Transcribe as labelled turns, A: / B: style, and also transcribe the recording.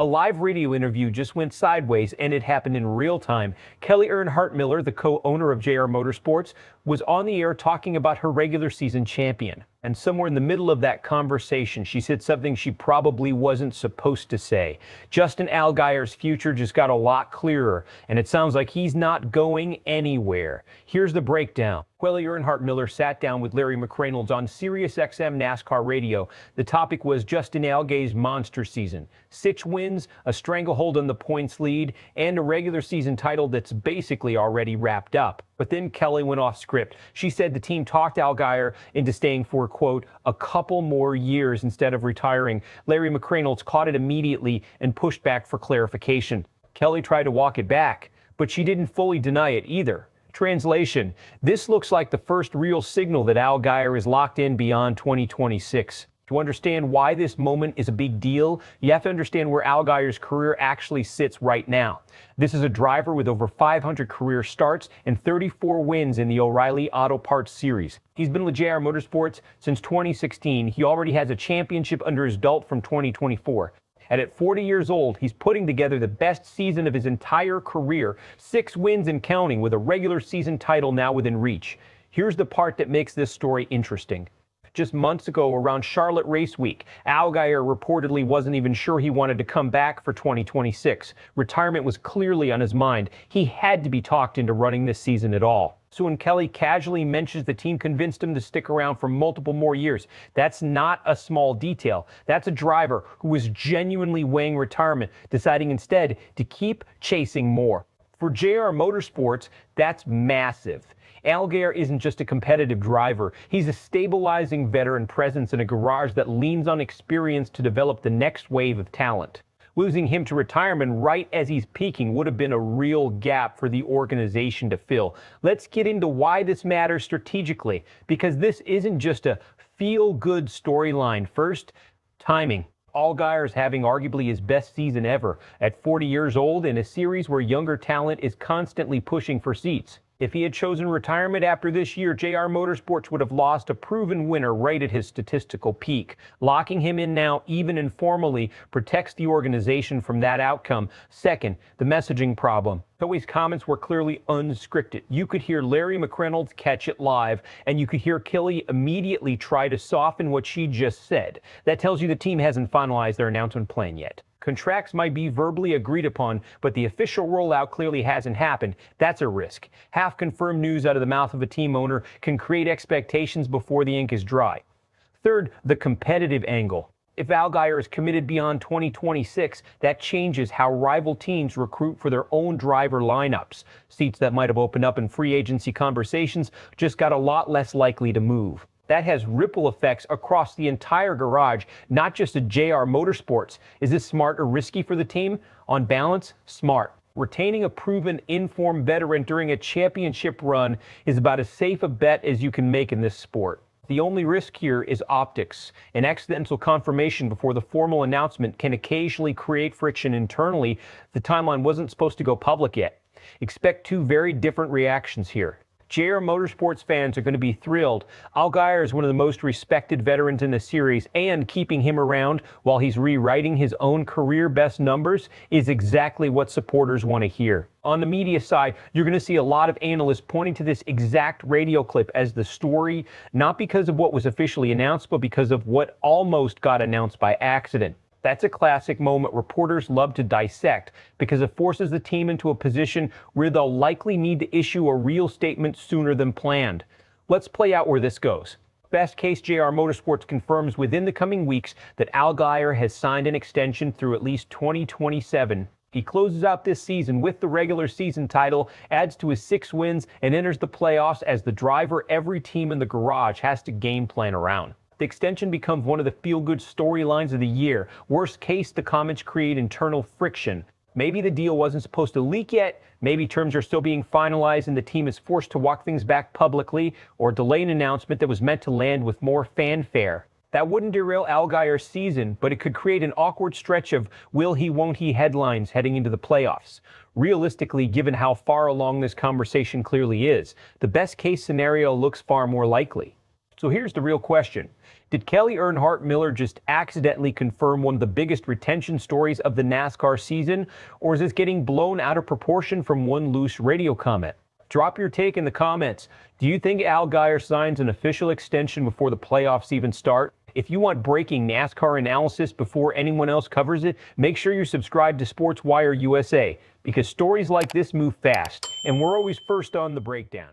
A: A live radio interview just went sideways, and it happened in real time. Kelley Earnhardt Miller, the co-owner of JR Motorsports, was on the air talking about her regular season champion. And somewhere in the middle of that conversation, she said something she probably wasn't supposed to say. Justin Allgaier's future just got a lot clearer, and it sounds like he's not going anywhere. Here's the breakdown. Kelley Earnhardt Miller sat down with Larry McReynolds on SiriusXM NASCAR radio. The topic was Justin Allgaier's monster season. 6 wins, a stranglehold on the points lead, and a regular season title that's basically already wrapped up. But then Kelley went off script. She said the team talked Allgaier into staying for, quote, a couple more years instead of retiring. Larry McReynolds caught it immediately and pushed back for clarification. Kelley tried to walk it back, but she didn't fully deny it either. Translation: this looks like the first real signal that Allgaier is locked in beyond 2026. To understand why this moment is a big deal, you have to understand where Allgaier's career actually sits right now. This is a driver with over 500 career starts and 34 wins in the O'Reilly Auto Parts Series. He's been with JR Motorsports since 2016. He already has a championship under his belt from 2024. And at 40 years old, he's putting together the best season of his entire career, 6 wins and counting, with a regular season title now within reach. Here's the part that makes this story interesting. Just months ago, around Charlotte Race Week, Allgaier reportedly wasn't even sure he wanted to come back for 2026. Retirement was clearly on his mind. He had to be talked into running this season at all. So when Kelley casually mentions the team convinced him to stick around for multiple more years, that's not a small detail. That's a driver who was genuinely weighing retirement, deciding instead to keep chasing more. For JR Motorsports, that's massive. Allgaier isn't just a competitive driver. He's a stabilizing veteran presence in a garage that leans on experience to develop the next wave of talent. Losing him to retirement right as he's peaking would have been a real gap for the organization to fill. Let's get into why this matters strategically, because this isn't just a feel-good storyline. First, timing. Allgaier is having arguably his best season ever at 40 years old in a series where younger talent is constantly pushing for seats. If he had chosen retirement after this year, JR Motorsports would have lost a proven winner right at his statistical peak. Locking him in now, even informally, protects the organization from that outcome. Second, the messaging problem. Kelley's comments were clearly unscripted. You could hear Larry McReynolds catch it live, and you could hear Kelley immediately try to soften what she just said. That tells you the team hasn't finalized their announcement plan yet. Contracts might be verbally agreed upon, but the official rollout clearly hasn't happened. That's a risk. Half-confirmed news out of the mouth of a team owner can create expectations before the ink is dry. Third, the competitive angle. If Allgaier is committed beyond 2026, that changes how rival teams recruit for their own driver lineups. Seats that might have opened up in free agency conversations just got a lot less likely to move. That has ripple effects across the entire garage, not just at JR Motorsports. Is this smart or risky for the team? On balance, smart. Retaining a proven, informed veteran during a championship run is about as safe a bet as you can make in this sport. The only risk here is optics. An accidental confirmation before the formal announcement can occasionally create friction internally. The timeline wasn't supposed to go public yet. Expect 2 very different reactions here. JR Motorsports fans are going to be thrilled. Allgaier is one of the most respected veterans in the series, and keeping him around while he's rewriting his own career best numbers is exactly what supporters want to hear. On the media side, you're going to see a lot of analysts pointing to this exact radio clip as the story, not because of what was officially announced, but because of what almost got announced by accident. That's a classic moment reporters love to dissect because it forces the team into a position where they'll likely need to issue a real statement sooner than planned. Let's play out where this goes. Best case, JR Motorsports confirms within the coming weeks that Allgaier has signed an extension through at least 2027. He closes out this season with the regular season title, adds to his 6 wins, and enters the playoffs as the driver every team in the garage has to game plan around. The extension becomes one of the feel-good storylines of the year. Worst case, the comments create internal friction. Maybe the deal wasn't supposed to leak yet, maybe terms are still being finalized and the team is forced to walk things back publicly or delay an announcement that was meant to land with more fanfare. That wouldn't derail Allgaier's season, but it could create an awkward stretch of will he, won't he headlines heading into the playoffs. Realistically, given how far along this conversation clearly is, the best case scenario looks far more likely. So here's the real question. Did Kelley Earnhardt Miller just accidentally confirm one of the biggest retention stories of the NASCAR season, or is this getting blown out of proportion from one loose radio comment? Drop your take in the comments. Do you think Allgaier signs an official extension before the playoffs even start? If you want breaking NASCAR analysis before anyone else covers it, make sure you subscribe to SPORTSWIRE USA, because stories like this move fast, and we're always first on the breakdown.